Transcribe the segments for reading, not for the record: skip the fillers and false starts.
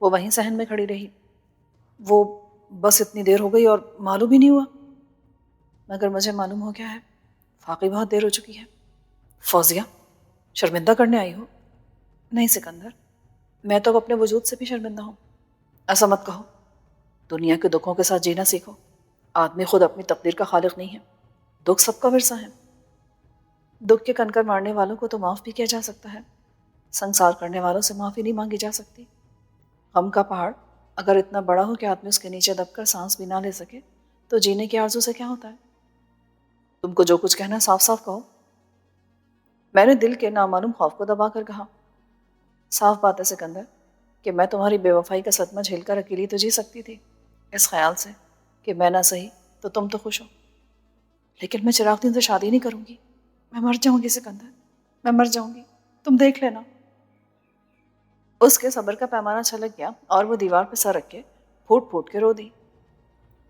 وہ وہیں صحن میں کھڑی رہی. وہ بس اتنی دیر ہو گئی اور معلوم ہی نہیں ہوا. مگر مجھے معلوم ہو گیا ہے، واقعی بہت دیر ہو چکی ہے. فوزیہ، شرمندہ کرنے آئی ہو؟ نہیں سکندر، میں تو اب اپنے وجود سے بھی شرمندہ ہوں. ایسا مت کہو. دنیا کے دکھوں کے ساتھ جینا سیکھو. آدمی خود اپنی تقدیر کا خالق نہیں ہے. دکھ سب کا ورثہ ہے. دکھ کے کنکر مارنے والوں کو تو معاف بھی کیا جا سکتا ہے، سنسار کرنے والوں سے معافی نہیں مانگی جا سکتی. غم کا پہاڑ اگر اتنا بڑا ہو کہ آدمی اس کے نیچے دب کر سانس بھی نہ لے سکے تو جینے کی آرزو سے کیا ہوتا ہے؟ تم کو جو کچھ کہنا ہے صاف صاف کہو. میں نے دل کے نامعلوم خوف کو دبا کر کہا. صاف بات ہے سکندر کہ میں تمہاری بے وفائی کا صدمہ جھیل کر اکیلی تو جی سکتی تھی، اس خیال سے کہ میں نہ صحیح تو تم تو خوش ہو. لیکن میں چراغ دین سے شادی نہیں کروں گی. میں مر جاؤں گی سکندر، میں مر جاؤں گی، تم دیکھ لینا. اس کے صبر کا پیمانہ چھلک گیا اور وہ دیوار پہ سر رکھ کے پھوٹ پھوٹ کے رو دی.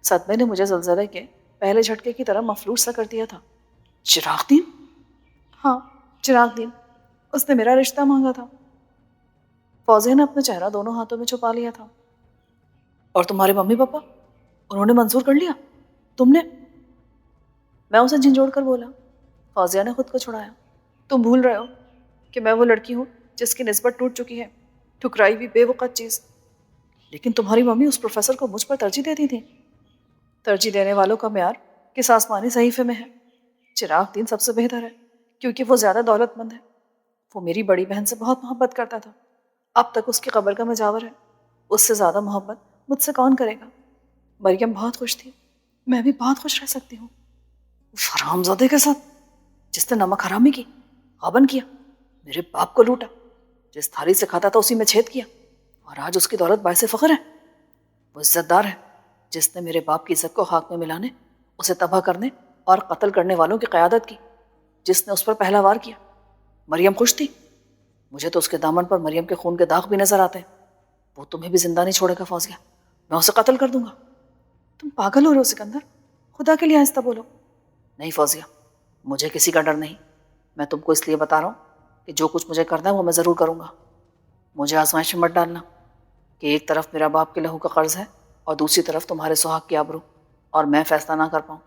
صدمے نے مجھے زلزلے کے پہلے جھٹکے کی طرح مفلوج سا کر دیا تھا. چراغ دین؟ ہاں، چراغ دین. اس نے میرا رشتہ مانگا تھا. فوزیہ نے اپنا چہرہ دونوں ہاتھوں میں چھپا لیا تھا. اور تمہارے ممی پاپا، انہوں نے منظور کر لیا؟ تم نے؟ میں اسے جھنجھوڑ کر بولا. فوزیہ نے خود کو چھڑایا. تم بھول رہے ہو کہ میں وہ لڑکی ہوں جس کی نسبت ٹوٹ چکی ہے، ٹھکرائی ہوئی بے وقت چیز. لیکن تمہاری ممی اس پروفیسر کو مجھ پر ترجیح دیتی تھی. ترجیح دینے والوں کا معیار کس آسمانی صحیفے میں ہے؟ چراغ دین سب سے بہتر ہے کیونکہ وہ زیادہ دولت مند ہے. وہ میری بڑی بہن سے بہت محبت کرتا تھا، اب تک اس کی قبر کا مجاور ہے. اس سے زیادہ محبت مجھ سے کون کرے گا؟ مریم بہت خوش تھی، میں بھی بہت خوش رہ سکتی ہوں. اس حرامزادے کے ساتھ جس نے نمک حرامی کی، غبن کیا، میرے باپ کو لوٹا، جس تھالی سے کھاتا تھا اسی میں چھید کیا، اور آج اس کی دولت باعث فخر ہے. وہ عزت دار ہے جس نے میرے باپ کی عزت کو خاک میں ملانے، اسے تباہ کرنے اور قتل کرنے والوں کی قیادت کی، جس نے اس پر پہلا وار کیا. مریم خوش تھی. مجھے تو اس کے دامن پر مریم کے خون کے داغ بھی نظر آتے ہیں. وہ تمہیں بھی زندہ نہیں چھوڑے گا فوزیہ، میں اسے قتل کر دوں گا. تم پاگل ہو رہے ہو سکندر، خدا کے لیے آہستہ بولو. نہیں فوزیہ، مجھے کسی کا ڈر نہیں. میں تم کو اس لیے بتا رہا ہوں کہ جو کچھ مجھے کرنا ہے وہ میں ضرور کروں گا. مجھے آزمائش میں مت ڈالنا کہ ایک طرف میرا باپ کے لہو کا قرض ہے اور دوسری طرف تمہارے سہاگ کی آبرو، اور میں فیصلہ نہ کر پاؤں.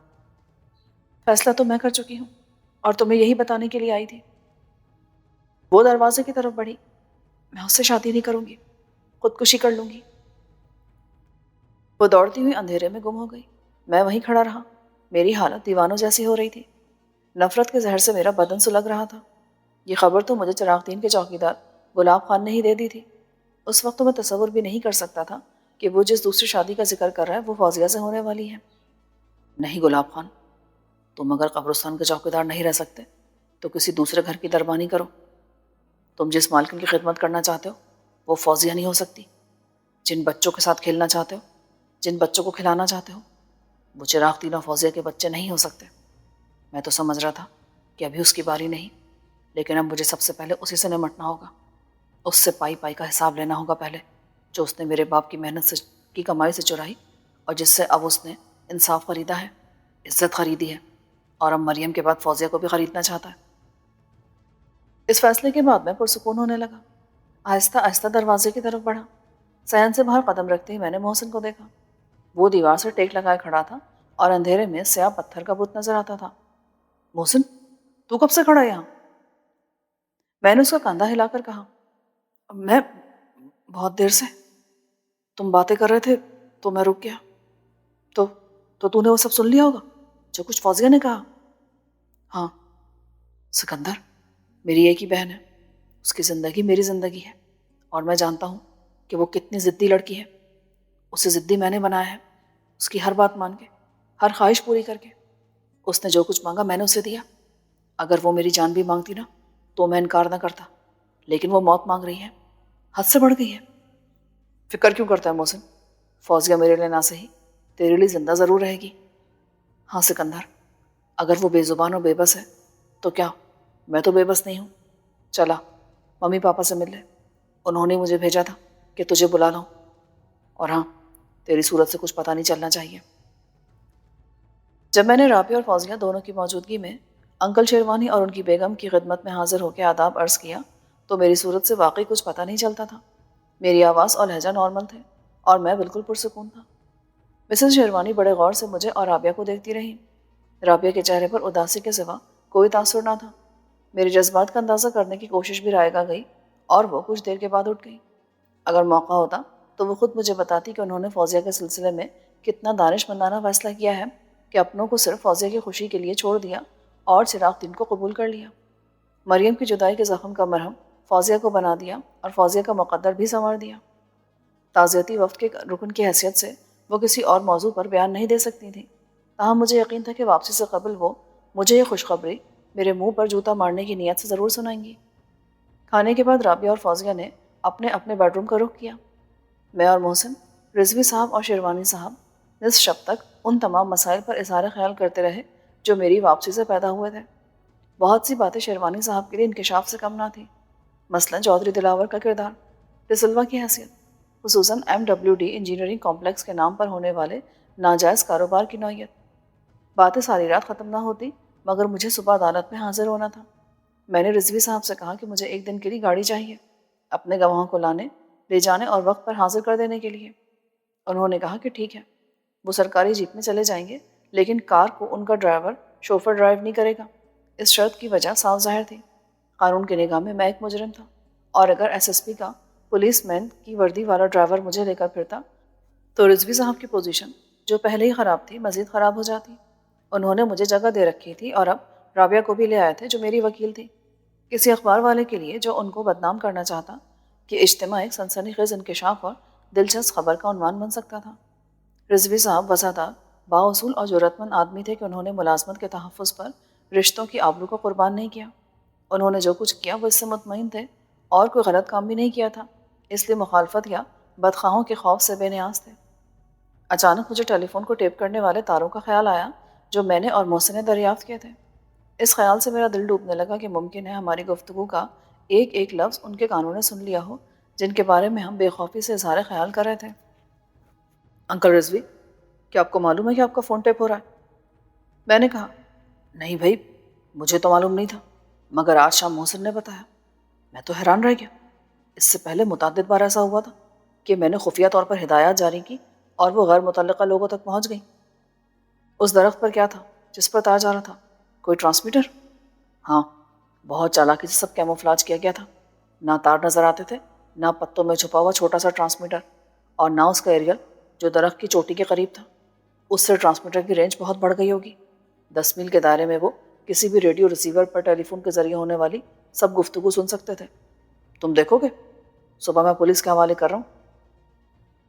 فیصلہ تو میں کر چکی ہوں اور تمہیں یہی بتانے کے لیے آئی تھی. وہ دروازے کی طرف بڑھی. میں اس سے شادی نہیں کروں گی، خودکشی کر لوں گی. وہ دوڑتی ہوئی اندھیرے میں گم ہو گئی. میں وہیں کھڑا رہا. میری حالت دیوانوں جیسی ہو رہی تھی. نفرت کے زہر سے میرا بدن سلگ رہا تھا. یہ خبر تو مجھے چراغ دین کے چوکیدار گلاب خان نے ہی دے دی تھی. اس وقت تو میں تصور بھی نہیں کر سکتا تھا کہ وہ جس دوسری شادی کا ذکر کر رہا ہے وہ فوزیہ سے ہونے والی ہے. نہیں گلاب خان، تم اگر قبرستان کے چوکیدار نہیں رہ سکتے تو کسی دوسرے گھر کی دربانی کرو. تم جس مالکن کی خدمت کرنا چاہتے ہو وہ فوزیہ نہیں ہو سکتی. جن بچوں کے ساتھ کھیلنا چاہتے ہو، جن بچوں کو کھلانا چاہتے ہو، وہ چراغ دین اور فوزیہ کے بچے نہیں ہو سکتے. میں تو سمجھ رہا تھا کہ ابھی اس کی باری نہیں، لیکن اب مجھے سب سے پہلے اسی سے نمٹنا ہوگا. اس سے پائی پائی کا حساب لینا ہوگا پہلے، جو اس نے میرے باپ کی محنت سے کی کمائی سے چرائی اور جس سے اب اس نے انصاف خریدا ہے، عزت خریدی ہے، اور اب مریم کے بعد فوزیہ کو بھی خریدنا چاہتا ہے. اس فیصلے کے بعد میں پرسکون ہونے لگا. آہستہ آہستہ دروازے کی طرف بڑھا. صحن سے باہر قدم رکھتے ہی میں نے محسن کو دیکھا. وہ دیوار سے ٹیک لگائے کھڑا تھا اور اندھیرے میں سیاہ پتھر کا بت نظر آتا تھا. محسن، تو کب سے کھڑا ہے یہاں؟ میں نے اس کا کندھا ہلا کر کہا. میں بہت دیر سے. تم باتیں کر رہے تھے تو میں رک گیا. تو نے وہ سب سن لیا ہوگا جو کچھ فوزیہ نے کہا؟ ہاں سکندر، میری ایک ہی بہن ہے، اس کی زندگی میری زندگی ہے، اور میں جانتا ہوں کہ وہ کتنی ضدی لڑکی ہے. اسے ضدی میں نے بنایا ہے، اس کی ہر بات مان کے، ہر خواہش پوری کر کے. اس نے جو کچھ مانگا میں نے اسے دیا. اگر وہ میری جان بھی مانگتی نا تو میں انکار نہ کرتا، لیکن وہ موت مانگ رہی ہے، حد سے بڑھ گئی ہے. فکر کیوں کرتا ہے محسن؟ فوزیہ میرے لیے نہ صحیح تیرے لیے زندہ ضرور رہے گی. ہاں سکندر، اگر وہ بے زبان اور بے بس ہے تو کیا میں تو بے بس نہیں ہوں؟ چلا ممی پاپا سے مل لے، انہوں نے مجھے بھیجا تھا کہ تجھے بلا لاؤں. اور ہاں، تیری صورت سے کچھ پتہ نہیں چلنا چاہیے. جب میں نے رابعہ اور فوزیہ دونوں کی موجودگی میں انکل شیروانی اور ان کی بیگم کی خدمت میں حاضر ہو کے آداب عرض کیا تو میری صورت سے واقعی کچھ پتہ نہیں چلتا تھا. میری آواز اور لہجہ نارمل تھے اور میں بالکل پرسکون تھا۔ مسز شیروانی بڑے غور سے مجھے اور رابعہ کو دیکھتی رہی۔ رابعہ کے چہرے پر اداسی کے سوا کوئی تاثر نہ تھا۔ میرے جذبات کا اندازہ کرنے کی کوشش بھی رائگاں گئی اور وہ کچھ دیر کے بعد اٹھ گئی۔ اگر موقع ہوتا تو وہ خود مجھے بتاتی کہ انہوں نے فوزیہ کے سلسلے میں کتنا دانش مندانہ فیصلہ کیا ہے کہ اپنوں کو صرف فوزیہ کی خوشی کے لیے چھوڑ دیا اور چراغ دین کو قبول کر لیا۔ مریم کی جدائی کے زخم کا مرہم فوزیہ کو بنا دیا اور فوزیہ کا مقدر بھی سنوار دیا۔ تعزیتی وفد کے رکن کی حیثیت سے وہ کسی اور موضوع پر بیان نہیں دے سکتی تھیں، تاہم مجھے یقین تھا کہ واپسی سے قبل وہ مجھے یہ خوشخبری میرے منہ پر جوتا مارنے کی نیت سے ضرور سنائیں گی۔ کھانے کے بعد رابعہ اور فوزیہ نے اپنے اپنے بیڈ روم کا رخ کیا۔ میں اور محسن، رضوی صاحب اور شیروانی صاحب نصف شب تک ان تمام مسائل پر اظہار خیال کرتے رہے جو میری واپسی سے پیدا ہوئے تھے۔ بہت سی باتیں شیروانی صاحب کے لیے انکشاف سے کم نہ تھیں، مثلا چودھری دلاور کا کردار، ٹسلوا کی حیثیت، خصوصاً MWD انجینئرنگ کمپلیکس کے نام پر ہونے والے ناجائز کاروبار کی نوعیت۔ باتیں ساری رات ختم نہ ہوتی مگر مجھے صبح عدالت میں حاضر ہونا تھا۔ میں نے رضوی صاحب سے کہا کہ مجھے ایک دن کے لیے گاڑی چاہیے اپنے گواہوں کو لانے، لے جانے اور وقت پر حاضر کر دینے کے لیے۔ انہوں نے کہا کہ ٹھیک ہے، وہ سرکاری جیپ میں چلے جائیں گے، لیکن کار کو ان کا ڈرائیور شوفر ڈرائیو نہیں کرے گا۔ اس شرط کی وجہ صاف ظاہر تھی، قانون کی نگاہ میں ایک مجرم تھا، اور اگر SSP کا پولیس مین کی وردی والا ڈرائیور مجھے لے کر پھرتا تو رضوی صاحب کی پوزیشن جو پہلے ہی خراب تھی مزید خراب ہو جاتی۔ انہوں نے مجھے جگہ دے رکھی تھی اور اب رابعہ کو بھی لے آئے تھے جو میری وکیل تھی، کسی اخبار والے کے لیے جو ان کو بدنام کرنا چاہتا کہ اجتماع ایک سنسنی خیز انکشاف اور دلچسپ خبر کا عنوان بن سکتا تھا۔ رضوی صاحب وفادار، بااصول اور جرأت مند آدمی تھے کہ انہوں نے ملازمت کے تحفظ پر رشتوں کی آبرو کو قربان نہیں کیا۔ انہوں نے جو کچھ کیا وہ اس سے مطمئن تھے اور کوئی غلط کام بھی نہیں کیا تھا، اس لیے مخالفت یا بدخواہوں کے خوف سے بے نیاز تھے۔ اچانک مجھے ٹیلی فون کو ٹیپ کرنے والے تاروں کا خیال آیا جو میں نے اور محسن نے دریافت کیے تھے۔ اس خیال سے میرا دل ڈوبنے لگا کہ ممکن ہے ہماری گفتگو کا ایک ایک لفظ ان کے کانوں نے سن لیا ہو جن کے بارے میں ہم بے خوفی سے اظہار خیال کر رہے تھے۔ انکل رضوی، کیا آپ کو معلوم ہے کہ آپ کا فون ٹیپ ہو رہا ہے؟ میں نے کہا، نہیں بھائی، مجھے تو معلوم نہیں تھا، مگر آج شام محسن نے بتایا۔ میں تو حیران رہ گیا، اس سے پہلے متعدد بار ایسا ہوا تھا کہ میں نے خفیہ طور پر ہدایات جاری کی اور وہ غیر متعلقہ لوگوں تک پہنچ گئیں۔ اس درخت پر کیا تھا جس پر تار جا رہا تھا؟ کوئی ٹرانسمیٹر؟ ہاں، بہت چالاکی سے سب کیموفلاج کیا گیا تھا، نہ تار نظر آتے تھے، نہ پتوں میں چھپا ہوا چھوٹا سا ٹرانسمیٹر، اور نہ اس کا ایریل جو درخت کی چوٹی کے قریب تھا۔ اس سے ٹرانسمیٹر کی رینج بہت بڑھ گئی ہوگی، 10 میل کے دائرے میں وہ کسی بھی ریڈیو ریسیور پر ٹیلی فون کے ذریعے ہونے والی سب گفتگو سن سکتے تھے۔ تم دیکھو گے؟ صبح میں پولیس کے حوالے کر رہا ہوں۔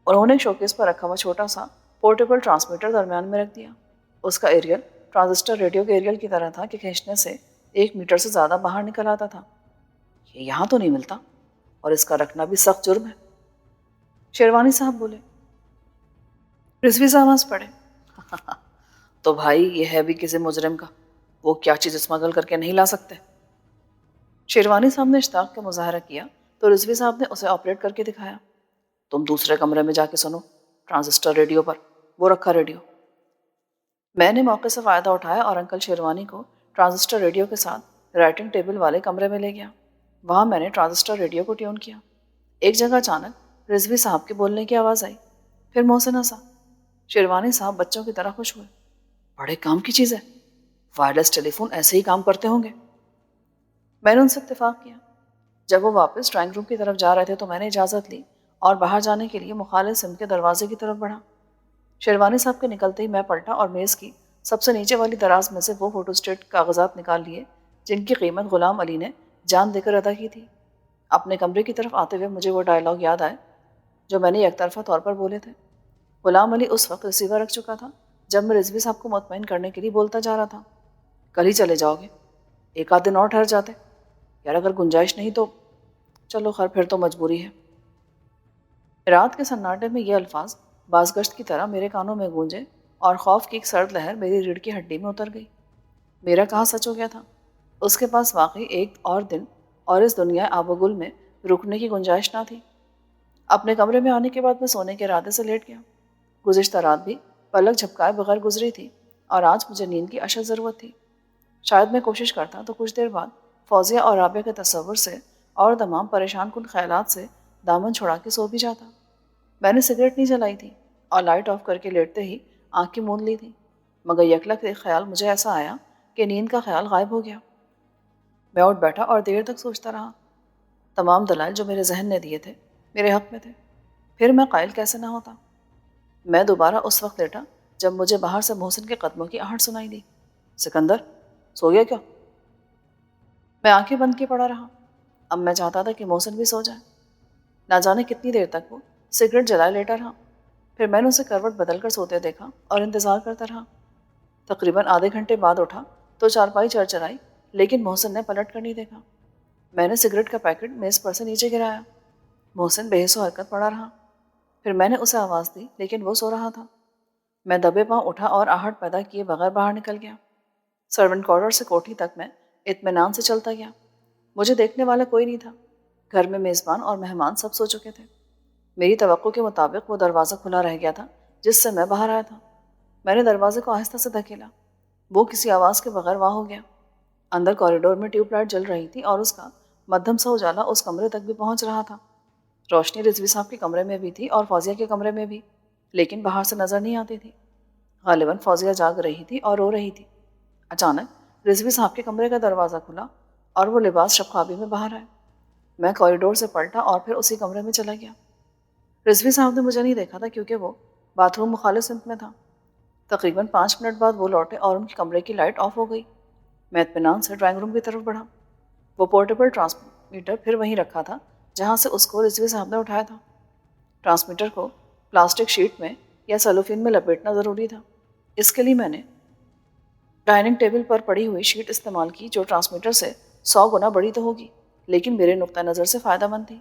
انہوں نے شوکیس پر رکھا ہوا چھوٹا سا پورٹیبل ٹرانسمیٹر درمیان میں رکھ دیا۔ اس کا ایریل ٹرانزسٹر ریڈیو کے ایریل کی طرح تھا کہ کھینچنے سے 1 میٹر سے زیادہ باہر نکل آتا تھا۔ یہ یہاں تو نہیں ملتا، اور اس کا رکھنا بھی سخت جرم ہے، شیروانی صاحب بولے۔ رضوی صاحب ہنس پڑے۔ تو بھائی یہ ہے بھی کسی مجرم کا، وہ کیا چیز اسمگل کر کے نہیں لا سکتے؟ شیروانی صاحب نے اشتیاق کا مظاہرہ کیا تو رضوی صاحب نے اسے آپریٹ کر کے دکھایا۔ تم دوسرے کمرے میں جا کے سنو، ٹرانزسٹر ریڈیو پر وہ رکھا ریڈیو۔ میں نے موقع سے فائدہ اٹھایا اور انکل شیروانی کو ٹرانزسٹر ریڈیو کے ساتھ رائٹنگ ٹیبل والے کمرے میں لے گیا۔ وہاں میں نے ٹرانزسٹر ریڈیو کو ٹیون کیا۔ ایک جگہ اچانک رضوی صاحب کے بولنے کی آواز آئی، پھر محسن ہنسا۔ شیروانی صاحب بچوں کی طرح خوش ہوئے۔ بڑے کام کی چیز ہے، وائرلیس ٹیلی فون ایسے ہی کام کرتے ہوں گے۔ میں نے ان سے اتفاق کیا۔ جب وہ واپس ڈرائنگ روم کی طرف جا رہے تھے تو میں نے اجازت لی اور باہر جانے کے لیے مخالف سمت کے دروازے کی طرف بڑھا۔ شیروانی صاحب کے نکلتے ہی میں پلٹا اور میز کی سب سے نیچے والی دراز میں سے وہ فوٹو اسٹیٹ کاغذات نکال لیے جن کی قیمت غلام علی نے جان دے کر ادا کی تھی۔ اپنے کمرے کی طرف آتے ہوئے مجھے وہ ڈائلاگ یاد آئے جو میں نے یک طرفہ طور پر بولے تھے۔ غلام علی اس وقت ریسیور رکھ چکا تھا جب میں رضوی صاحب کو مطمئن کرنے کے لیے بولتا جا رہا تھا، کل ہی چلے جاؤ گے؟ ایک آدھ دن اور ٹھہر جاتے؟ یار اگر گنجائش نہیں تو چلو خیر، پھر تو مجبوری ہے۔ رات کے سناٹے میں یہ الفاظ بازگشت کی طرح میرے کانوں میں گونجے اور خوف کی ایک سرد لہر میری ریڑھ کی ہڈی میں اتر گئی۔ میرا کہا سچ ہو گیا تھا، اس کے پاس واقعی ایک اور دن اور اس دنیا آب و گل میں رکنے کی گنجائش نہ تھی۔ اپنے کمرے میں آنے کے بعد میں سونے کے ارادے سے لیٹ گیا۔ گزشتہ رات بھی پلک جھپکائے بغیر گزری تھی اور آج مجھے نیند کی اشد ضرورت تھی۔ شاید میں کوشش کرتا تو کچھ دیر بعد فوزیہ اور رابعہ کے تصور سے اور تمام پریشان کن خیالات سے دامن چھڑا کے سو بھی جاتا۔ میں نے سگریٹ نہیں جلائی تھی اور لائٹ آف کر کے لیٹتے ہی آنکھیں موند لی تھی، مگر یکلک ایک خیال مجھے ایسا آیا کہ نیند کا خیال غائب ہو گیا۔ میں اٹھ بیٹھا اور دیر تک سوچتا رہا۔ تمام دلائل جو میرے ذہن نے دیے تھے میرے حق میں تھے، پھر میں قائل کیسے نہ ہوتا۔ میں دوبارہ اس وقت لیٹا جب مجھے باہر سے محسن کے قدموں کی آہٹ سنائی دی۔ سکندر، سو گیا کیا؟ میں آنکھیں بند کیے پڑا رہا۔ اب میں چاہتا تھا کہ محسن بھی سو جائے۔ نہ جانے کتنی دیر تک وہ سگریٹ جلائے لیٹا رہا۔ پھر میں نے اسے کروٹ بدل کر سوتے دیکھا اور انتظار کرتا رہا۔ تقریباً آدھے گھنٹے بعد اٹھا تو چارپائی چرچرائی، لیکن محسن نے پلٹ کر نہیں دیکھا۔ میں نے سگریٹ کا پیکٹ میز پر سے نیچے گرایا۔ محسن بے حس و حرکت پڑا رہا۔ پھر میں نے اسے آواز دی، لیکن وہ سو رہا تھا۔ میں دبے پاؤں اٹھا اور آہٹ پیدا کیے بغیر باہر نکل گیا۔ سرونٹ کوارٹر سے کوٹھی تک میں اطمینان سے چلتا گیا۔ مجھے دیکھنے والا کوئی نہیں تھا۔ گھر میں میزبان اور مہمان سب سو چکے تھے۔ میری توقع کے مطابق وہ دروازہ کھلا رہ گیا تھا جس سے میں باہر آیا تھا۔ میں نے دروازے کو آہستہ سے دھکیلا۔ وہ کسی آواز کے بغیر واہ ہو گیا۔ اندر کوریڈور میں ٹیوب لائٹ جل رہی تھی اور اس کا مدھم سا اجالا اس کمرے تک بھی پہنچ رہا تھا۔ روشنی رضوی صاحب کے کمرے میں بھی تھی اور فوزیہ کے کمرے میں بھی، لیکن باہر سے نظر نہیں آتی تھی۔ غالباً فوزیہ جاگ رہی تھی اور رو رہی تھی۔ اچانک رضوی صاحب کے کمرے کا دروازہ کھلا اور وہ لباس شبخابی میں باہر آئے۔ میں کوریڈور سے پلٹا اور پھر اسی کمرے میں چلا گیا۔ رضوی صاحب نے مجھے نہیں دیکھا تھا کیونکہ وہ باتھ روم مخالف سمت میں تھا۔ تقریباً 5 منٹ بعد وہ لوٹے اور ان کے کمرے کی لائٹ آف ہو گئی۔ میں اطمینان سے ڈرائنگ روم کی طرف بڑھا۔ وہ پورٹیبل ٹرانسمیٹر پھر وہیں رکھا تھا جہاں سے اس کو رضوی صاحب نے اٹھایا تھا۔ ٹرانسمیٹر کو پلاسٹک شیٹ میں یا سیلوفین میں لپیٹنا ضروری تھا۔ اس کے لیے میں نے ڈائننگ ٹیبل پر پڑی ہوئی شیٹ استعمال کی جو ٹرانسمیٹر سے 100 گنا بڑی تو ہوگی، لیکن میرے نقطہ نظر سے فائدہ مند تھی۔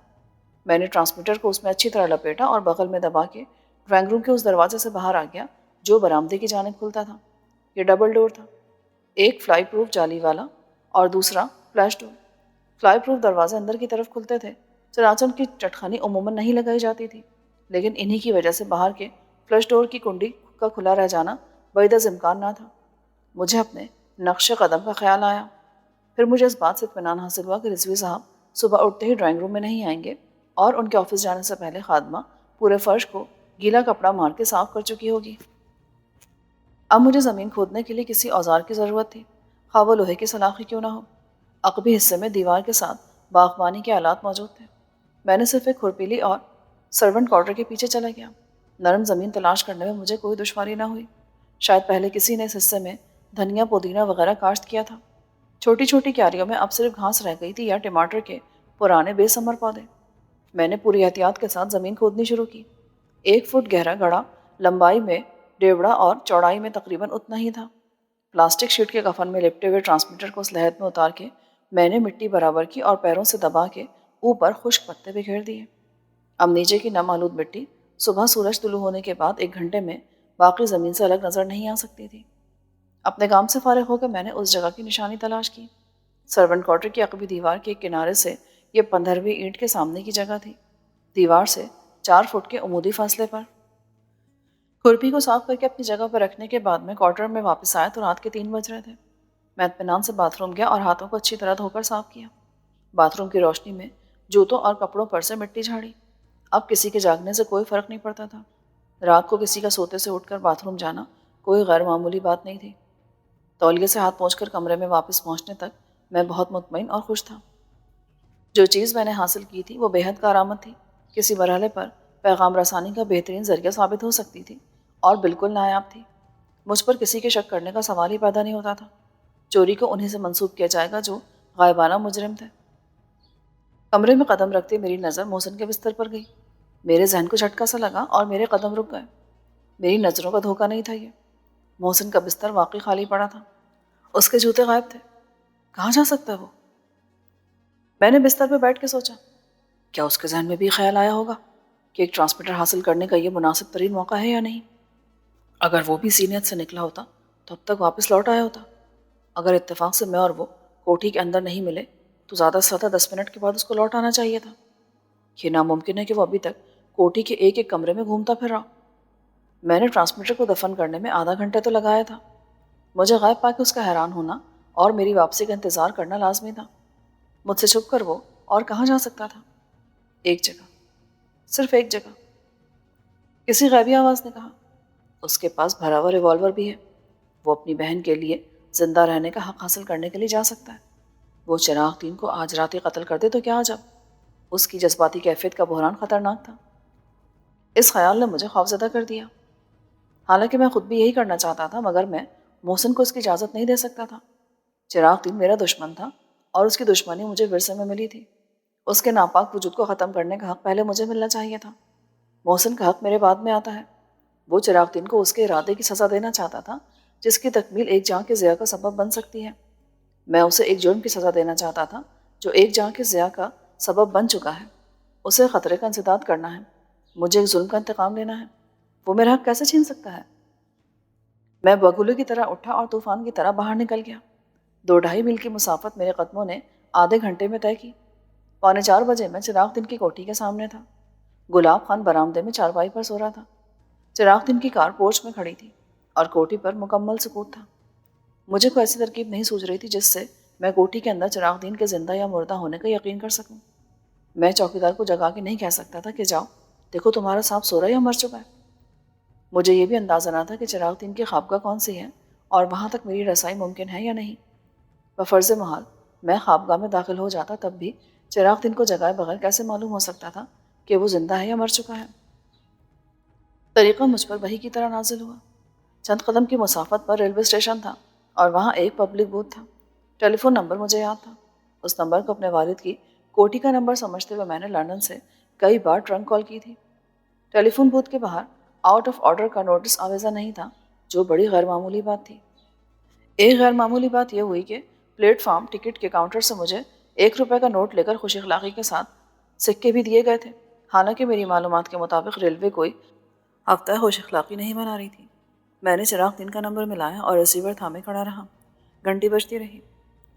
میں نے ٹرانسمیٹر کو اس میں اچھی طرح لپیٹا اور بغل میں دبا کے ڈرائنگ روم کے اس دروازے سے باہر آ گیا جو برآمدے کی جانب کھلتا تھا۔ یہ ڈبل ڈور تھا، ایک فلائی پروف جالی والا اور دوسرا فلیش ڈور۔ فلائی پروف دروازے اندر کی طرف کھلتے تھے، چنانچہ ان کی چٹخانی عموماً نہیں لگائی جاتی تھی، لیکن انہی کی وجہ سے باہر کے فلش ڈور کی کنڈی کا کھلا رہ جانا بعید از امکان نہ تھا۔ مجھے اپنے نقش قدم کا خیال آیا۔ پھر مجھے اس بات سے اطمینان حاصل ہوا کہ رضوی صاحب صبح اٹھتے ہی ڈرائنگ روم میں نہیں آئیں گے اور ان کے آفس جانے سے پہلے خادمہ پورے فرش کو گیلا کپڑا مار کے صاف کر چکی ہوگی۔ اب مجھے زمین کھودنے کے لیے کسی اوزار کی ضرورت تھی، خواہ وہ لوہے کی سلاخی کیوں نہ ہو۔ عقبی حصے میں دیوار کے ساتھ باغبانی کے آلات موجود تھے۔ میں نے صرف ایک کھرپی لی اور سرونٹ کوارٹر کے پیچھے چلا گیا۔ نرم زمین تلاش کرنے میں مجھے کوئی دشواری نہ ہوئی۔ شاید پہلے کسی نے اس حصے میں دھنیا پودینہ وغیرہ کاشت کیا تھا۔ چھوٹی چھوٹی کیاریوں میں اب صرف گھاس رہ گئی تھی یا ٹماٹر کے پرانے بے ثمر پودے۔ میں نے پوری احتیاط کے ساتھ زمین کھودنی شروع کی۔ 1 فٹ گہرا گڑھا لمبائی میں 1.5 اور چوڑائی میں تقریباً اتنا ہی تھا۔ پلاسٹک شیٹ کے کفن میں لپٹے ہوئے ٹرانسمیٹر کو اس لحد میں اتار کے میں نے مٹی برابر کی اور پیروں سے دبا کے اوپر خشک پتے بکھیر دیے۔ اب نیچے کی نم آلود مٹی صبح سورج طلوع ہونے کے بعد 1 گھنٹے میں باقی زمین سے الگ نظر نہیں آ سکتی تھی۔ اپنے کام سے فارغ ہو کر میں نے اس جگہ کی نشانی تلاش کی۔ سرونٹ کوارٹر کی عقبی دیوار کے ایک کنارے سے یہ 15ویں اینٹ کے سامنے کی جگہ تھی، دیوار سے 4 فٹ کے عمودی فاصلے پر۔ کھرپی کو صاف کر کے اپنی جگہ پر رکھنے کے بعد میں کوارٹر میں واپس آیا تو رات کے 3 بج رہے تھے۔ میں اطمینان سے باتھ روم گیا اور ہاتھوں کو اچھی طرح دھو کر صاف کیا۔ باتھ روم کی روشنی میں جوتوں اور کپڑوں پر سے مٹی جھاڑی۔ اب کسی کے جاگنے سے کوئی فرق نہیں پڑتا تھا۔ رات کو کسی کا سوتے سے اٹھ کر باتھ روم جانا کوئی غیر معمولی بات نہیں تھی۔ تولیے سے ہاتھ پہنچ کر کمرے میں واپس پہنچنے تک میں بہت مطمئن اور خوش تھا۔ جو چیز میں نے حاصل کی تھی وہ بے حد کارآمد تھی، کسی مرحلے پر پیغام رسانی کا بہترین ذریعہ ثابت ہو سکتی تھی اور بالکل نایاب تھی۔ مجھ پر کسی کے شک کرنے کا سوال ہی پیدا نہیں ہوتا تھا۔ چوری کو انہی سے منسوب کیا جائے گا جو غائبانہ مجرم تھے۔ کمرے میں قدم رکھتے میری نظر محسن کے بستر پر گئی۔ میرے ذہن کو جھٹکا سا لگا اور میرے قدم رک گئے۔ میری نظروں کا دھوکہ نہیں تھا یہ۔ محسن کا بستر واقعی خالی پڑا تھا۔ اس کے جوتے غائب تھے۔ کہاں جا سکتا ہے وہ؟ میں نے بستر پہ بیٹھ کے سوچا، کیا اس کے ذہن میں بھی خیال آیا ہوگا کہ ایک ٹرانسمیٹر حاصل کرنے کا یہ مناسب ترین موقع ہے یا نہیں؟ اگر وہ بھی سینیت سے نکلا ہوتا تو اب تک واپس لوٹ آیا ہوتا۔ اگر اتفاق سے میں اور وہ کوٹھی کے اندر نہیں ملے تو زیادہ سے زیادہ 10 منٹ کے بعد اس کو لوٹ آنا چاہیے تھا۔ یہ ناممکن ہے کہ وہ ابھی تک کوٹھی کے ایک ایک کمرے میں گھومتا پھر رہا۔ میں نے ٹرانسمیٹر کو دفن کرنے میں آدھا گھنٹہ تو لگایا تھا۔ مجھے غائب پا کے اس کا حیران ہونا اور میری واپسی کا انتظار کرنا لازمی تھا۔ مجھ سے چھپ کر وہ اور کہاں جا سکتا تھا؟ ایک جگہ، صرف ایک جگہ. کسی غیبی آواز نے کہا. اس کے پاس بھرا ہوا ریوالور بھی ہے. وہ اپنی بہن کے لیے زندہ رہنے کا حق حاصل کرنے کے لیے جا سکتا ہے. وہ چراغ دین کو آج رات ہی قتل کر دے تو کیا عجب. اس کی جذباتی کیفیت کا بحران خطرناک تھا. اس خیال نے مجھے خوفزدہ کر دیا. حالانکہ میں خود بھی یہی کرنا چاہتا تھا، مگر میں محسن کو اس کی اجازت نہیں دے سکتا تھا. چراغ دین میرا دشمن تھا اور اس کی دشمنی مجھے ورثے میں ملی تھی. اس کے ناپاک وجود کو ختم کرنے کا حق پہلے مجھے ملنا چاہیے تھا. محسن کا حق میرے بعد میں آتا ہے. وہ چراغ دین کو اس کے ارادے کی سزا دینا چاہتا تھا جس کی تکمیل ایک جاں کے ضیاع کا سبب بن سکتی ہے. میں اسے ایک جرم کی سزا دینا چاہتا تھا جو ایک جاں کے ضیاع کا سبب بن چکا ہے. اسے خطرے کا انسداد کرنا ہے. مجھے ایک ظلم کا انتقام لینا ہے. وہ میرا حق کیسے چھین سکتا ہے؟ میں بگولے کی طرح اٹھا اور طوفان کی طرح باہر نکل گیا. 2-2.5 میل کی مسافت میرے قدموں نے آدھے گھنٹے میں طے کی. 3:45 بجے میں چراغ دین کی کوٹھی کے سامنے تھا. گلاب خان برآمدے میں چارپائی پر سو رہا تھا. چراغ دین کی کار پورچ میں کھڑی تھی اور کوٹھی پر مکمل سکوت تھا. مجھے کوئی ایسی ترکیب نہیں سوچ رہی تھی جس سے میں کوٹھی کے اندر چراغ دین کے زندہ یا مردہ ہونے کا یقین کر سکوں. میں چوکیدار کو جگا کے نہیں کہہ سکتا تھا کہ جاؤ دیکھو تمہارا سانپ سو رہا ہے یا مر چکا ہے. مجھے یہ بھی اندازہ نہ تھا کہ چراغ دین کی خوابگاہ کون سی ہے اور وہاں تک میری رسائی ممکن ہے یا نہیں. بفرض محال میں خوابگاہ میں داخل ہو جاتا تب بھی چراغ دین کو جگائے بغیر کیسے معلوم ہو سکتا تھا کہ وہ زندہ ہے یا مر چکا ہے. طریقہ مجھ پر وحی کی طرح نازل ہوا. چند قدم کی مسافت پر ریلوے اسٹیشن تھا اور وہاں ایک پبلک بوتھ تھا. ٹیلی فون نمبر مجھے یاد تھا. اس نمبر کو اپنے والد کی کوٹھی کا نمبر سمجھتے ہوئے میں نے لندن سے کئی بار ٹرنک کال کی تھی. ٹیلی فون بوتھ کے باہر آؤٹ آف آرڈر کا نوٹس آویزہ نہیں تھا، جو بڑی غیر معمولی بات تھی. ایک غیر معمولی بات یہ ہوئی کہ پلیٹ فارم ٹکٹ کے کاؤنٹر سے مجھے 1 روپے کا نوٹ لے کر خوش اخلاقی کے ساتھ سکے بھی دیے گئے تھے. حالانکہ میری معلومات کے مطابق ریلوے کوئی ہفتہ خوش اخلاقی نہیں بنا رہی تھی. میں نے چراغ دین کا نمبر ملایا اور ریسیور تھامے کھڑا رہا. گھنٹی بجتی رہی.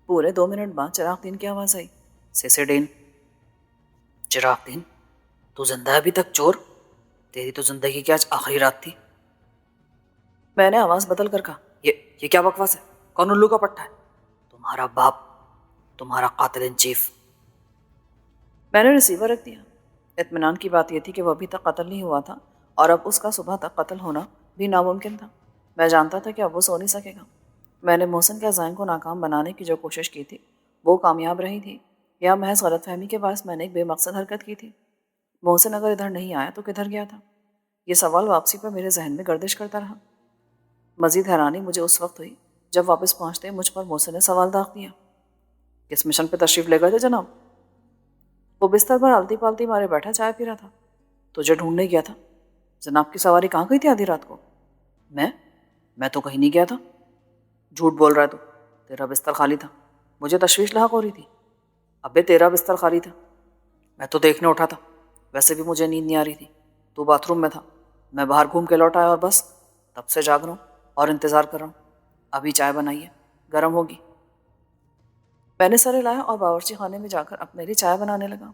پورے 2 منٹ بعد چراغ دین کی آواز آئی. سیسیڈین. چراغ دین تو زندہ ہے ابھی تک چور؟ تیری تو زندگی کی آج آخری رات تھی. میں نے آواز بدل کر کہا. یہ کیا بکواس ہے؟ کون الو کا پٹھا ہے؟ تمہارا باپ، تمہارا قاتل ان چیف. میں نے ریسیور رکھ دیا. اطمینان کی بات یہ تھی کہ وہ ابھی تک قتل نہیں ہوا تھا اور اب اس کا صبح تک قتل ہونا بھی ناممکن تھا. میں جانتا تھا کہ اب وہ سو نہیں سکے گا. میں نے محسن کے عزائم کو ناکام بنانے کی جو کوشش کی تھی وہ کامیاب رہی تھی یا محض غلط فہمی کے باعث میں نے ایک بے مقصد حرکت کی تھی؟ محسن اگر ادھر نہیں آیا تو کدھر گیا تھا؟ یہ سوال واپسی پر میرے ذہن میں گردش کرتا رہا. مزید حیرانی مجھے اس وقت ہوئی جب واپس پہنچتے مجھ پر محسن نے سوال داغ دیا. کس مشن پہ تشریف لے گئے تھے جناب؟ وہ بستر پر آلتی پالتی مارے بیٹھا چائے پی رہا تھا. تجھے ڈھونڈنے گیا تھا. جناب کی سواری کہاں گئی تھی آدھی رات کو؟ میں تو کہیں نہیں گیا تھا. جھوٹ بول رہا ہے تو. تیرا بستر خالی تھا. مجھے تشویش لاحق ہو رہی تھی. ابے تیرا بستر خالی تھا. میں تو دیکھنے اٹھا تھا. ویسے بھی مجھے نیند نہیں آ رہی تھی. تو باتھ روم میں تھا. میں باہر گھوم کے لوٹ آیا اور بس تب سے جاگ رہا ہوں اور انتظار کر رہا ہوں. ابھی چائے بنائیے، گرم ہوگی. میں نے سر لایا اور باورچی خانے میں جا کر اپنے لیے چائے بنانے لگا.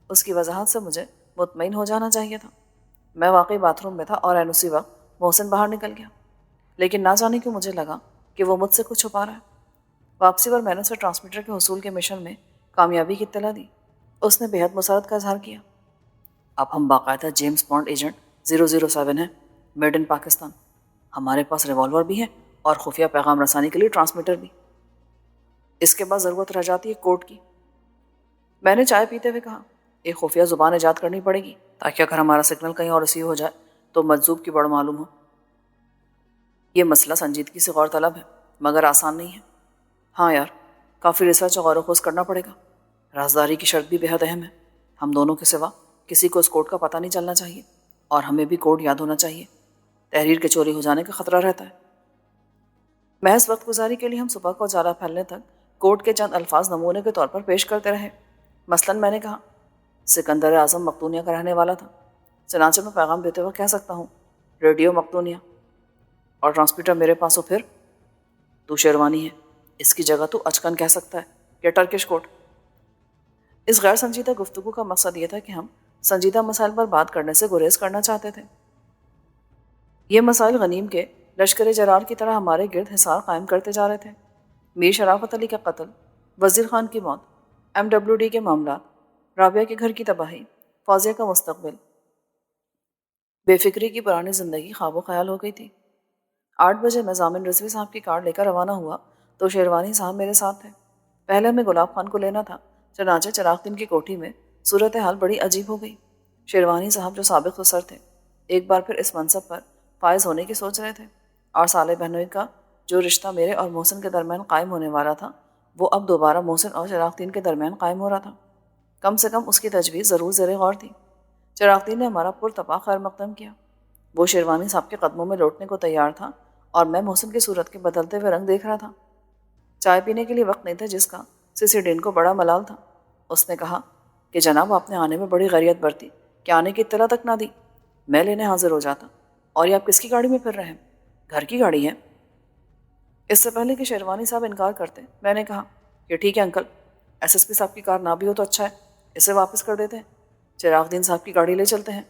اس کی وضاحت سے مجھے مطمئن ہو جانا چاہیے تھا. میں واقعی باتھ روم میں تھا اور عین اسی وقت محسن باہر نکل گیا. لیکن نہ جانے کیوں مجھے لگا کہ وہ مجھ سے کچھ چھپا رہا ہے. واپسی پر میں نے اسے ٹرانسمیٹر کے حصول کے مشن میں کامیابی کی اطلاع دی. اس نے بے حد مسرت کا اظہار کیا. اب ہم باقاعدہ جیمز بانڈ ایجنٹ 007 ہیں، میڈ ان پاکستان. ہمارے پاس ریوالور بھی ہے اور خفیہ پیغام رسانی کے لیے ٹرانسمیٹر بھی. اس کے بعد ضرورت رہ جاتی ہے کوڈ کی. میں نے چائے پیتے ہوئے کہا. ایک خفیہ زبان ایجاد کرنی پڑے گی تاکہ اگر ہمارا سگنل کہیں اور ریسیو ہو جائے تو مجذوب کی بڑ معلوم ہو. یہ مسئلہ سنجیدگی سے غور طلب ہے مگر آسان نہیں ہے. ہاں یار، کافی ریسرچ اور غور و خوض کرنا پڑے گا. رازداری کی شرط بھی بے حد اہم ہے. ہم دونوں کے سوا کسی کو اس کوڈ کا پتہ نہیں چلنا چاہیے اور ہمیں بھی کوڈ یاد ہونا چاہیے. تحریر کے چوری ہو جانے کا خطرہ رہتا ہے. محض وقت گزاری کے لیے ہم صبح کو اجالا پھیلنے تک کوڈ کے چند الفاظ نمونے کے طور پر پیش کرتے رہے. مثلاً میں نے کہا سکندر اعظم مقدونیہ کا رہنے والا تھا. چنانچہ میں پیغام دیتے وقت کہہ سکتا ہوں ریڈیو مقدونیہ اور ٹرانسمیٹر میرے پاس ہو. پھر تو شیروانی ہے، اس کی جگہ تو اچکن کہہ سکتا ہے یا ٹرکش کوٹ. اس غیر سنجیدہ گفتگو کا مقصد یہ تھا کہ ہم سنجیدہ مسائل پر بات کرنے سے گریز کرنا چاہتے تھے. یہ مسائل غنیم کے لشکر جرار کی طرح ہمارے گرد حصار قائم کرتے جا رہے تھے. میر شرافت علی کا قتل، وزیر خان کی موت، MWD کے معاملات، رابعہ کے گھر کی تباہی، فوزیہ کا مستقبل، بے فکری کی پرانی زندگی خواب و خیال ہو گئی تھی۔ 8 بجے میں ضامن رضوی صاحب کی کار لے کر روانہ ہوا تو شیروانی صاحب میرے ساتھ تھے۔ پہلے ہمیں گلاب خان کو لینا تھا، چنانچہ چراغ دین کی کوٹھی میں صورتحال بڑی عجیب ہو گئی۔ شیروانی صاحب جو سابق افسر تھے، ایک بار پھر اس منصب پر فائز ہونے کی سوچ رہے تھے، اور سالے بہنوئی کا جو رشتہ میرے اور محسن کے درمیان قائم ہونے والا تھا وہ اب دوبارہ محسن اور چراغ دین کے درمیان قائم ہو رہا تھا۔ کم سے کم اس کی تجویز ضرور زیر غور تھی۔ چراغ دین نے ہمارا پرتپاہ خیر مقدم کیا۔ وہ شیروانی صاحب کے قدموں میں لوٹنے کو تیار تھا اور میں محسن کی صورت کے بدلتے ہوئے رنگ دیکھ رہا تھا۔ چائے پینے کے لیے وقت نہیں تھا جس کا سیسی ڈین کو بڑا ملال تھا۔ اس نے کہا کہ جناب آپ نے آنے میں بڑی غیرت برتی کہ آنے کی اطلاع تک نہ دی، میں لینے حاضر ہو جاتا۔ اور یہ آپ کس کی گاڑی میں پھر رہے ہیں؟ گھر کی گاڑی ہے۔ اس سے پہلے کہ شیروانی صاحب انکار کرتے میں نے کہا کہ ٹھیک ہے انکل، ایس ایس پی صاحب کی کار نہ بھی ہو تو اچھا ہے، اسے واپس کر دیتے ہیں، چراغ دین صاحب کی گاڑی لے چلتے ہیں۔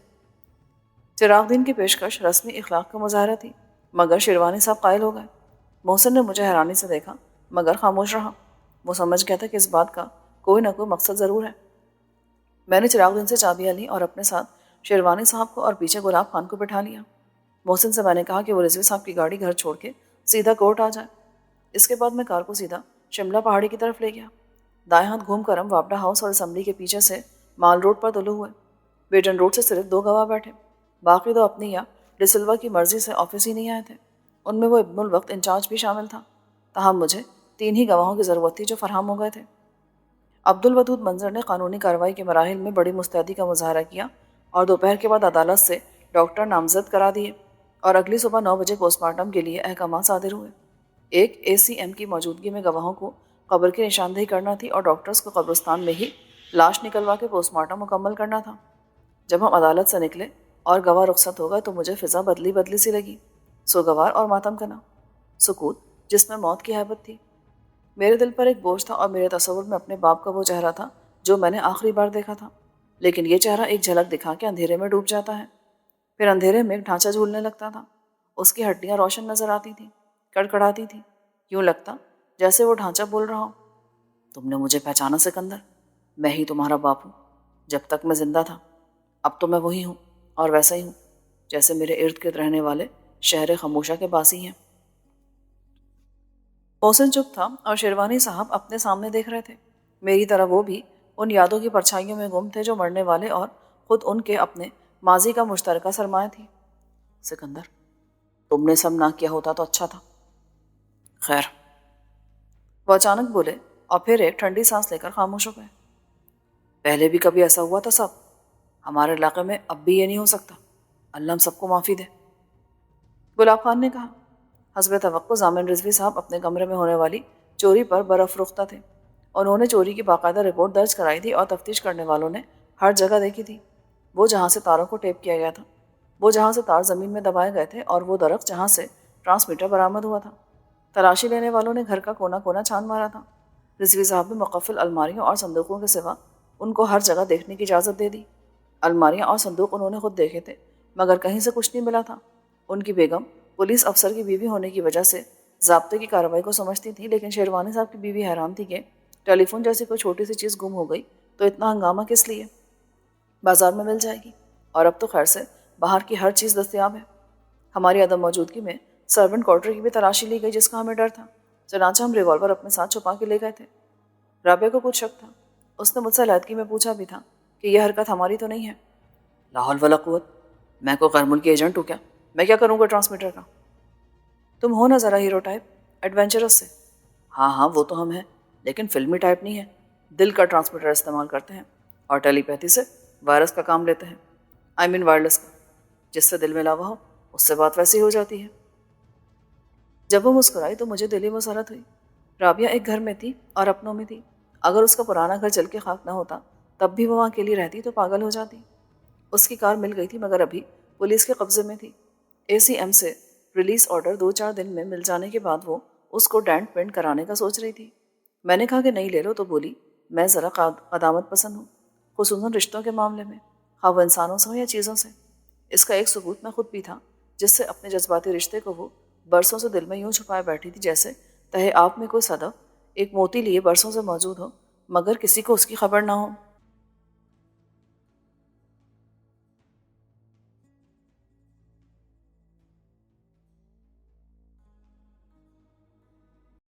چراغ دین کی پیشکش رسمی اخلاق کا مظاہرہ تھی، مگر شیروانی صاحب قائل ہو گئے۔ محسن نے مجھے حیرانی سے دیکھا مگر خاموش رہا۔ وہ سمجھ گیا تھا کہ اس بات کا کوئی نہ کوئی مقصد ضرور ہے۔ میں نے چراغ دین سے چابیاں لی اور اپنے ساتھ شیروانی صاحب کو اور پیچھے گلاب خان کو بٹھا لیا۔ محسن سے میں نے کہا کہ وہ رضوی صاحب کی گاڑی گھر چھوڑ کے سیدھا کورٹ آ جائے۔ اس کے بعد میں کار کو سیدھا شملہ پہاڑی کی طرف لے گیا۔ دائیں ہاتھ گھوم کر ہم وابڈا ہاؤس اور اسمبلی کے پیچھے سے مال روڈ پر طلوع ہوئے۔ بیٹن روڈ سے صرف 2 گواہ بیٹھے، باقی 2 اپنی یا ڈسلوا کی مرضی سے آفس ہی نہیں آئے تھے۔ ان میں وہ ابن الوقت انچارج بھی شامل تھا، تاہم مجھے 3 ہی گواہوں کی ضرورت تھی جو فراہم ہو گئے تھے۔ عبد الودود منظر نے قانونی کارروائی کے مراحل میں بڑی مستعدی کا مظاہرہ کیا اور دوپہر کے بعد عدالت سے ڈاکٹر نامزد کرا دیے اور اگلی صبح 9 بجے پوسٹ مارٹم کے لیے احکامات صادر ہوئے۔ ایک ACM کی موجودگی میں گواہوں کو قبر کی نشاندہی کرنا تھی اور ڈاکٹرز کو قبرستان میں ہی لاش نکلوا کے پوسٹ مارٹم مکمل کرنا تھا۔ جب ہم عدالت سے نکلے اور گواہ رخصت ہو گئے تو مجھے فضا بدلی بدلی سی لگی، سوگوار اور ماتم کنا، سکوت جس میں موت کی ہیبت تھی۔ میرے دل پر ایک بوجھ تھا اور میرے تصور میں اپنے باپ کا وہ چہرہ تھا جو میں نے آخری بار دیکھا تھا، لیکن یہ چہرہ ایک جھلک دکھا کے اندھیرے میں ڈوب جاتا ہے، پھر اندھیرے میں ایک ڈھانچہ جھولنے لگتا تھا۔ اس کی ہڈیاں روشن نظر آتی تھیں، کڑکڑاتی تھیں، یوں لگتا جیسے وہ ڈھانچہ بول رہا ہو، تم نے مجھے پہچانا سکندر، میں ہی تمہارا باپ ہوں، جب تک میں زندہ تھا، اب تو میں وہی ہوں اور ویسا ہی ہوں جیسے میرے ارد گرد رہنے والے شہر خاموشہ کے باسی ہیں۔ محسن چپ تھا اور شیروانی صاحب اپنے سامنے دیکھ رہے تھے، میری طرح وہ بھی ان یادوں کی پرچھائیوں میں گم تھے جو مرنے والے اور خود ان کے اپنے ماضی کا مشترکہ سرمایہ تھی۔ سکندر، تم نے سب نہ کیا ہوتا تو اچھا تھا۔ خیر، وہ اچانک بولے اور پھر ایک ٹھنڈی سانس لے کر خاموش ہو گئے۔ پہلے بھی کبھی ایسا ہوا تھا صاحب، ہمارے علاقے میں اب بھی یہ نہیں ہو سکتا، اللہ ہم سب کو معافی دے۔ گلاب خان نے کہا۔ حسب توقع ضامن رضوی صاحب اپنے کمرے میں ہونے والی چوری پر برافروختہ تھے۔ انہوں نے چوری کی باقاعدہ رپورٹ درج کرائی تھی اور تفتیش کرنے والوں نے ہر جگہ دیکھی تھی، وہ جہاں سے تاروں کو ٹیپ کیا گیا تھا، وہ جہاں سے تار زمین میں دبائے گئے تھے اور وہ درخت جہاں سے ٹرانسمیٹر برآمد ہوا تھا۔ تلاشی لینے والوں نے گھر کا کونا کونا چھان مارا تھا۔ رضوی صاحب نے مقفل الماریوں اور صندوقوں کے سوا ان کو ہر جگہ دیکھنے کی اجازت دے دی۔ الماریاں اور صندوق انہوں نے خود دیکھے تھے مگر کہیں سے کچھ نہیں ملا تھا۔ ان کی بیگم پولیس افسر کی بیوی ہونے کی وجہ سے ضابطے کی کارروائی کو سمجھتی تھی، لیکن شیروانی صاحب کی بیوی حیران تھی کہ ٹیلی فون جیسی کوئی چھوٹی سی چیز گم ہو گئی تو اتنا ہنگامہ کس لیے؟ بازار میں مل جائے گی، اور اب تو خیر سے باہر کی ہر چیز دستیاب ہے۔ ہماری عدم موجودگی میں سرونٹ کوارٹر کی بھی تلاشی لی گئی جس کا ہمیں ڈر تھا، چنانچہ ہم ریوالور اپنے ساتھ چھپا کے لے گئے تھے۔ رابعہ کو کچھ شک تھا، اس نے مجھ سے علیحدگی میں پوچھا بھی تھا کہ یہ حرکت ہماری تو نہیں ہے۔ لا حول ولا قوت، میں کوئی غیر ملکی ایجنٹ ہوں کیا؟ میں کیا کروں گا ٹرانسمیٹر کا؟ تم ہو نا ذرا ہیرو ٹائپ، ایڈونچرس سے۔ ہاں وہ تو ہم ہیں، لیکن فلمی ٹائپ نہیں ہے، دل کا ٹرانسمیٹر استعمال کرتے ہیں اور ٹیلی پیتھی سے وائرس کا کام لیتے ہیں، وائرلیس کا، جس سے دل میں لاوا ہو اس سے بات ویسی ہو جاتی ہے۔ جب وہ مسکرائی تو مجھے دلی مسرت ہوئی۔ رابعہ ایک گھر میں تھی اور اپنوں میں تھی، اگر اس کا پرانا گھر جل کے خاک نہ ہوتا تب بھی وہ وہاں اکیلی رہتی تو پاگل ہو جاتی۔ اس کی کار مل گئی تھی مگر ابھی پولیس کے قبضے میں تھی۔ ACM سے ریلیز آرڈر 2-4 دن میں مل جانے کے بعد وہ اس کو ڈینٹ پینٹ کرانے کا سوچ رہی تھی۔ میں نے کہا کہ نہیں لے لو تو بولی میں ذرا قدامت پسند ہوں، خصوصاً رشتوں کے معاملے میں، خواہ وہ انسانوں سے ہو یا چیزوں سے۔ اس کا ایک ثبوت میں خود بھی تھا، جس سے اپنے جذباتی رشتے کو وہ برسوں سے دل میں یوں چھپائے بیٹھی تھی جیسے تہے آپ میں کوئی صدف ایک موتی لیے برسوں سے موجود ہو مگر کسی کو اس کی خبر نہ ہو۔